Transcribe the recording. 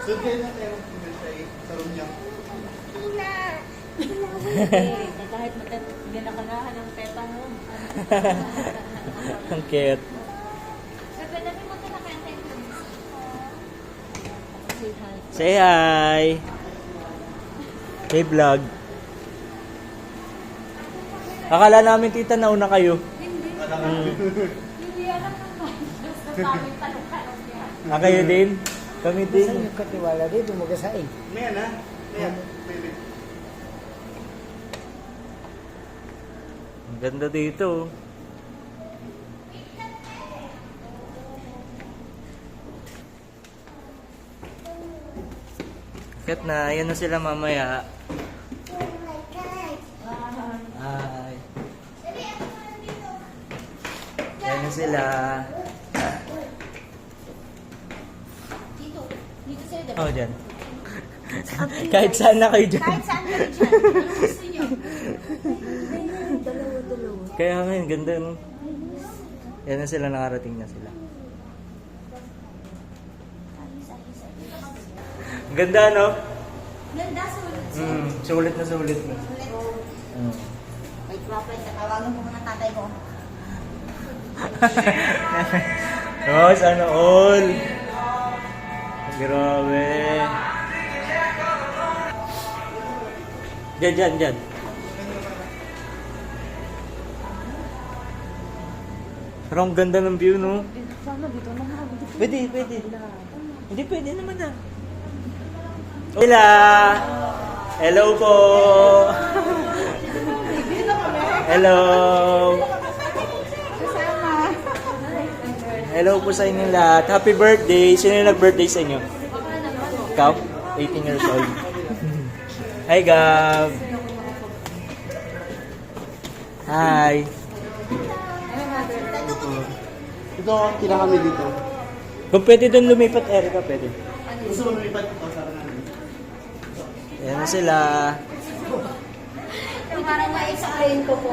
So, kaya na tayo sa room niya. Kahit ginakalahan ng pepa mo. Ang cute. Say hi. Hey vlog. Akala namin tita nauna kayo. Hindi alam naman. Basta tamang talong-talong niya. Kayo din? Kami din. Saan yung katiwala dito magasain? Maya na. Maya. Ang ganda dito. Kat na, yan na sila mamaya. Hi. Yan na sila. Dito sila Oh, dyan. Kahit saan na kayo dyan. Kahit saan kayo dyan. Ano gusto niyo? Dalawa-dalawa. Kaya ngayon, ganda no. Yan na sila, nakarating na sila. Ang ganda no? Ganda, sulit. Sulit na sulit na. Wait, Papa, tatawagan mo muna tatay ko. Oh, sana all. Grabe. Dyan. Pero ang ganda ng view, no? Sana dito na nga. Pwede. Hindi pwede naman na. Hola! Hello po! Hello! Hello po sa inyo lahat. Happy birthday! Sino yung nag-birthday sa inyo? Ikaw? 18 years old. Hi, Gab! Hi! Ito, kila kami dito. Kung pwede doon lumipat, Erica, pwede. Gusto mo lumipat ito sa namin. Ayan na sila. Parang ma-explain ko po.